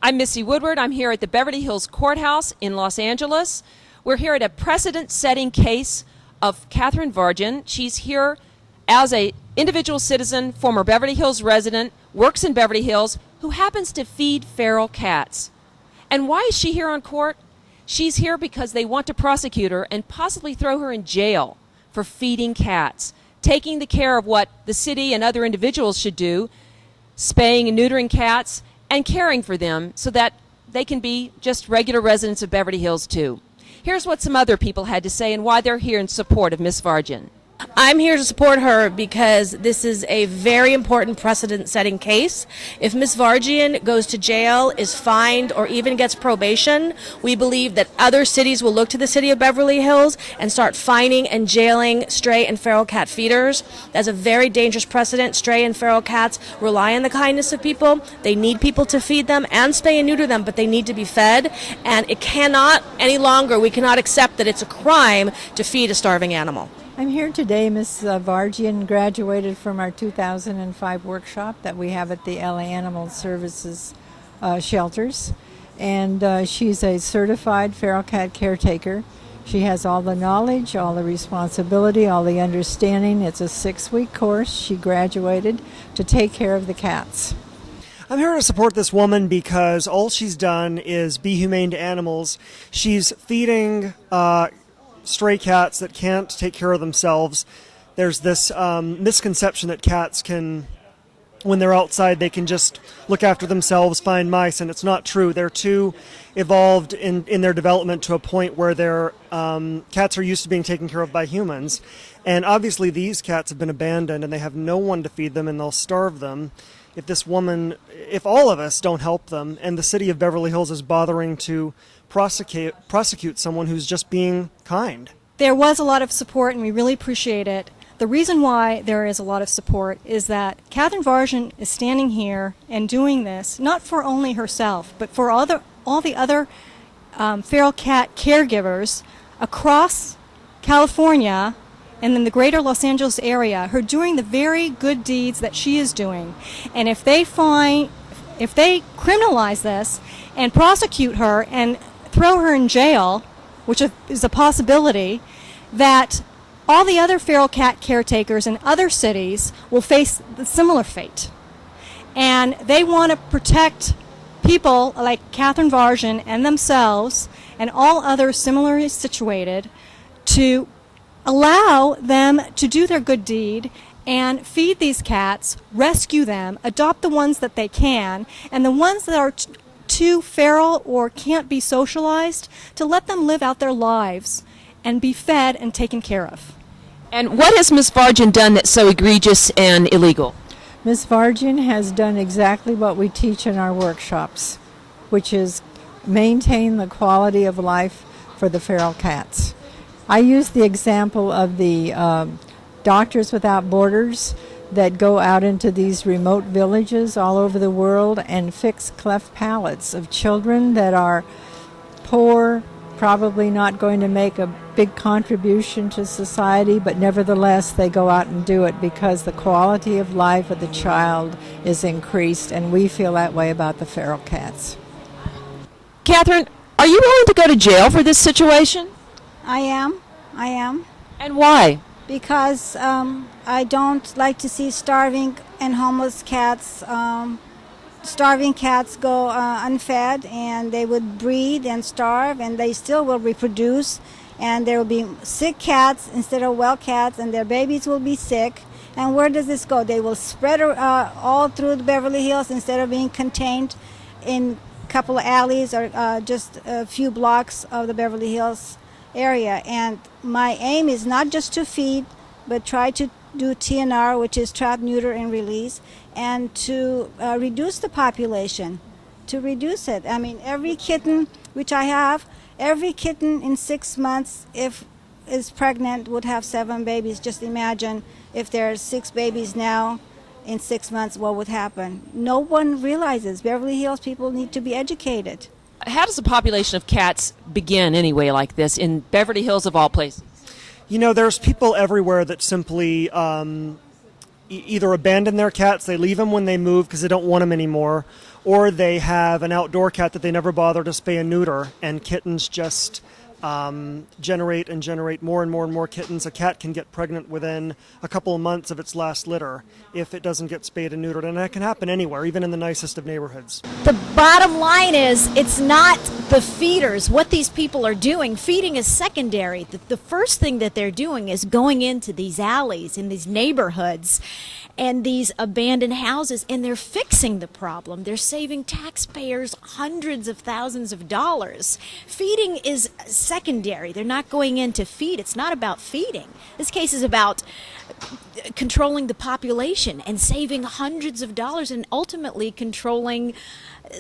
I'm Missy Woodward. I'm here at the Beverly Hills Courthouse in Los Angeles. We're here at a precedent-setting case of Catherine Vargin. She's here as an individual citizen, former Beverly Hills resident, works in Beverly Hills, who happens to feed feral cats. And why is she here on court? She's here because they want to prosecute her and possibly throw her in jail for feeding cats, taking the care of what the city and other individuals should do, spaying and neutering cats, and caring for them so that they can be just regular residents of Beverly Hills too. Here's what some other people had to say and why they're here in support of Miss Vargin. I'm here to support her because this is a very important precedent-setting case. If Ms. Vargin goes to jail, is fined, or even gets probation, we believe that other cities will look to the city of Beverly Hills and start fining and jailing stray and feral cat feeders. That's a very dangerous precedent. Stray and feral cats rely on the kindness of people. They need people to feed them and spay and neuter them, but they need to be fed. And it cannot any longer, we cannot accept that it's a crime to feed a starving animal. I'm here today. Ms. Vargin graduated from our 2005 workshop that we have at the LA Animal Services shelters. And she's a certified feral cat caretaker. She has all the knowledge, all the responsibility, all the understanding. It's a 6-week course. She graduated to take care of the cats. I'm here to support this woman because all she's done is be humane to animals. She's feeding stray cats that can't take care of themselves. There's this misconception that cats can, when they're outside, they can just look after themselves, find mice, and it's not true. They're too evolved in their development to a point where their cats are used to being taken care of by humans. And obviously these cats have been abandoned and they have no one to feed them and they'll starve them. If all of us don't help them, and the city of Beverly Hills is bothering to prosecute someone who's just being kind. There was a lot of support, and we really appreciate it. The reason why there is a lot of support is that Catherine Vargin is standing here and doing this, not for only herself, but for all the other feral cat caregivers across California and in the greater Los Angeles area who are doing the very good deeds that she is doing. And if they criminalize this and prosecute her and throw her in jail, which is a possibility, that all the other feral cat caretakers in other cities will face the similar fate. And they want to protect people like Catherine Vargin and themselves and all others similarly situated to allow them to do their good deed and feed these cats, rescue them, adopt the ones that they can, and the ones that are too feral or can't be socialized, to let them live out their lives and be fed and taken care of. And what has Ms. Vargin done that's so egregious and illegal? Ms. Vargin has done exactly what we teach in our workshops, which is maintain the quality of life for the feral cats. I use the example of the Doctors Without Borders that go out into these remote villages all over the world and fix cleft palates of children that are poor, probably not going to make a big contribution to society, but nevertheless they go out and do it because the quality of life of the child is increased, and we feel that way about the feral cats. Catherine, are you willing to go to jail for this situation? I am. And why? Because I don't like to see starving and homeless cats, starving cats go unfed, and they would breed and starve, and they still will reproduce, and there will be sick cats instead of well cats, and their babies will be sick. And where does this go? They will spread all through the Beverly Hills instead of being contained in a couple of alleys or just a few blocks of the Beverly Hills area. And my aim is not just to feed, but try to do TNR, which is trap, neuter, and release, and to reduce the population, to reduce it. I mean, every kitten, which I have, every kitten in 6 months, if is pregnant, would have 7 babies. Just imagine if there's 6 babies now in 6 months, what would happen? No one realizes. Beverly Hills people need to be educated. How does the population of cats begin anyway like this in Beverly Hills of all places? You know, there's people everywhere that simply either abandon their cats, they leave them when they move because they don't want them anymore, or they have an outdoor cat that they never bother to spay and neuter, and kittens just generate and generate more and more and more kittens. A cat can get pregnant within a couple of months of its last litter if it doesn't get spayed and neutered, and that can happen anywhere, even in the nicest of neighborhoods. The bottom line is it's not the feeders, what these people are doing. Feeding is secondary. The first thing that they're doing is going into these alleys, in these neighborhoods, and these abandoned houses, and they're fixing the problem. They're saving taxpayers hundreds of thousands of dollars. Feeding is secondary. They're not going in to feed. It's not about feeding. This case is about controlling the population and saving hundreds of dollars, and ultimately controlling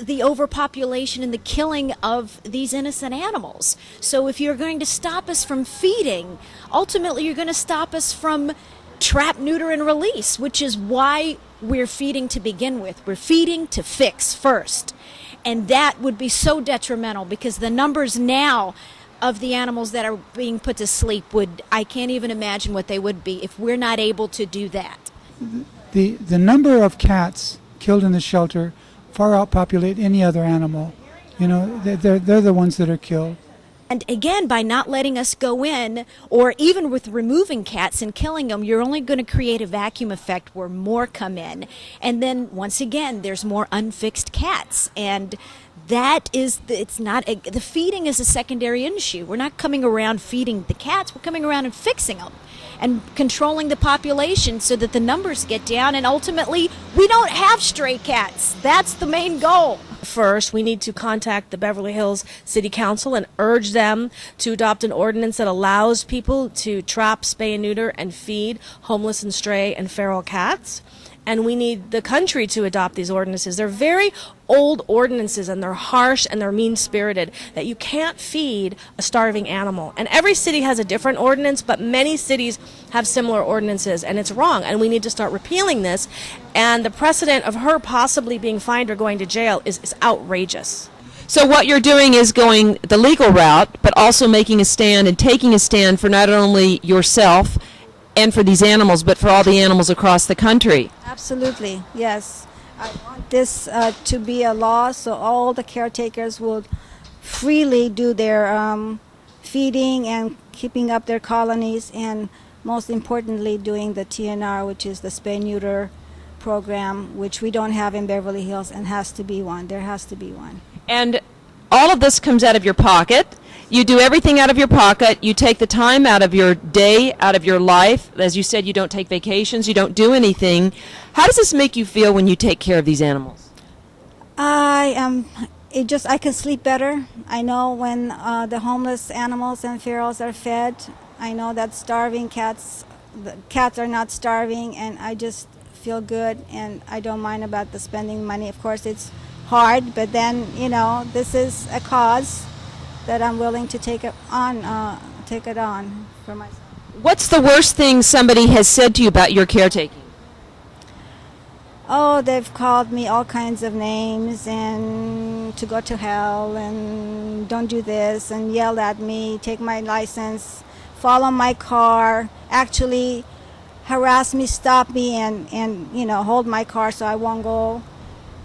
the overpopulation and the killing of these innocent animals. So if you're going to stop us from feeding, ultimately you're going to stop us from trap, neuter, and release, which is why we're feeding to begin with. We're feeding to fix first. And that would be so detrimental, because the numbers now of the animals that are being put to sleep I can't even imagine what they would be if we're not able to do that. The number of cats killed in the shelter far outpopulate any other animal. You know, they're the ones that are killed. And again, by not letting us go in, or even with removing cats and killing them, you're only going to create a vacuum effect where more come in. And then, once again, there's more unfixed cats. And that is, the feeding is a secondary issue. We're not coming around feeding the cats, we're coming around and fixing them and controlling the population so that the numbers get down, and ultimately we don't have stray cats. That's the main goal. First, we need to contact the Beverly Hills City Council and urge them to adopt an ordinance that allows people to trap, spay, and neuter and feed homeless and stray and feral cats. And we need the country to adopt these ordinances. They're very old ordinances, and they're harsh and they're mean-spirited, that you can't feed a starving animal. And every city has a different ordinance, but many cities have similar ordinances, and it's wrong. And we need to start repealing this. And the precedent of her possibly being fined or going to jail is outrageous. So what you're doing is going the legal route, but also making a stand and taking a stand for not only yourself and for these animals, but for all the animals across the country. Absolutely, yes. I want this to be a law so all the caretakers will freely do their feeding and keeping up their colonies, and most importantly doing the TNR, which is the spay neuter program, which we don't have in Beverly Hills, and has to be one. There has to be one. And all of this comes out of your pocket. You do everything out of your pocket. You take the time out of your day, out of your life. As you said, you don't take vacations. You don't do anything. How does this make you feel when you take care of these animals? I can sleep better. I know when the homeless animals and ferals are fed. I know that starving cats, the cats are not starving, and I just feel good, and I don't mind about the spending money. Of course, it's hard, but then, this is a cause that I'm willing to take it on for myself. What's the worst thing somebody has said to you about your caretaking? Oh, they've called me all kinds of names, and to go to hell, and don't do this, and yelled at me, take my license, follow my car, actually harass me, stop me, and hold my car so I won't go.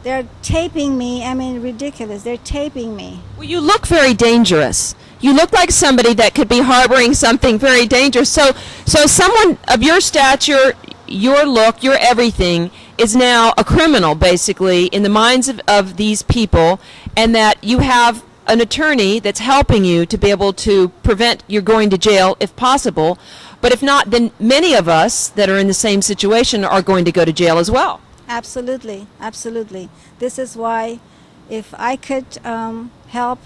They're taping me. I mean, ridiculous. They're taping me. Well, you look very dangerous. You look like somebody that could be harboring something very dangerous. So someone of your stature, your look, your everything is now a criminal, basically, in the minds of these people, and that you have an attorney that's helping you to be able to prevent your going to jail if possible. But if not, then many of us that are in the same situation are going to go to jail as well. Absolutely, absolutely. This is why, if I could help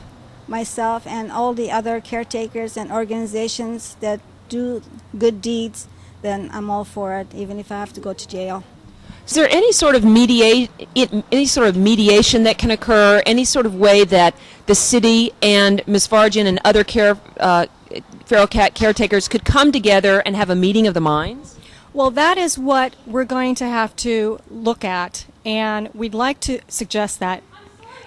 myself and all the other caretakers and organizations that do good deeds, then I'm all for it, even if I have to go to jail. Is there any sort of mediation that can occur? Any sort of way that the city and Ms. Vargin and other feral cat caretakers could come together and have a meeting of the minds? Well, that is what we're going to have to look at, and we'd like to suggest that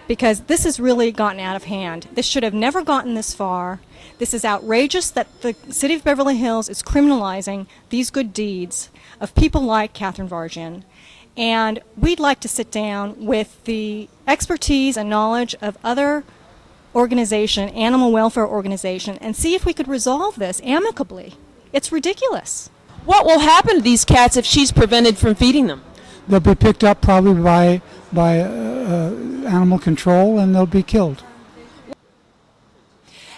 because this has really gotten out of hand. This should have never gotten this far. This is outrageous that the City of Beverly Hills is criminalizing these good deeds of people like Catherine Vargin. And we'd like to sit down with the expertise and knowledge of other organization, animal welfare organization, and see if we could resolve this amicably. It's ridiculous. What will happen to these cats if she's prevented from feeding them? They'll be picked up probably by animal control, and they'll be killed.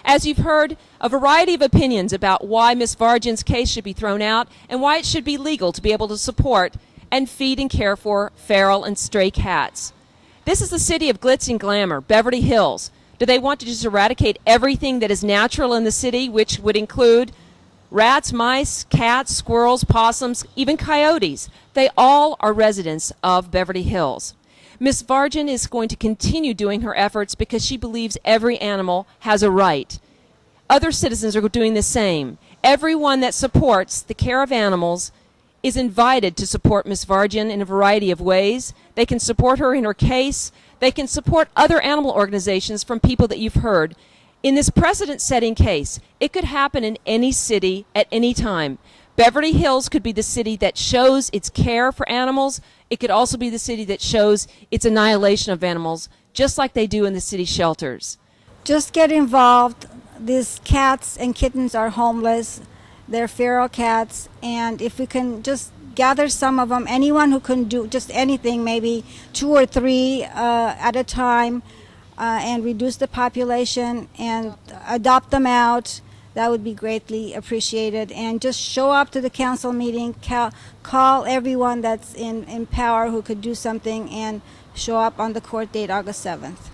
As you've heard, a variety of opinions about why Miss Vargin's case should be thrown out and why it should be legal to be able to support and feed and care for feral and stray cats. This is the city of glitz and glamour, Beverly Hills. Do they want to just eradicate everything that is natural in the city, which would include rats, mice, cats, squirrels, possums, even coyotes? They all are residents of Beverly Hills. Miss Vargin is going to continue doing her efforts because she believes every animal has a right. Other citizens are doing the same. Everyone that supports the care of animals is invited to support Miss Vargin in a variety of ways. They can support her in her case. They can support other animal organizations from people that you've heard. In this precedent-setting case, it could happen in any city at any time. Beverly Hills could be the city that shows its care for animals. It could also be the city that shows its annihilation of animals, just like they do in the city shelters. Just get involved. These cats and kittens are homeless. They're feral cats, and if we can just gather some of them, anyone who can do just anything, maybe 2 or 3 at a time, and reduce the population and adopt them out, that would be greatly appreciated. And just show up to the council meeting, call everyone that's in power who could do something, and show up on the court date August 7th.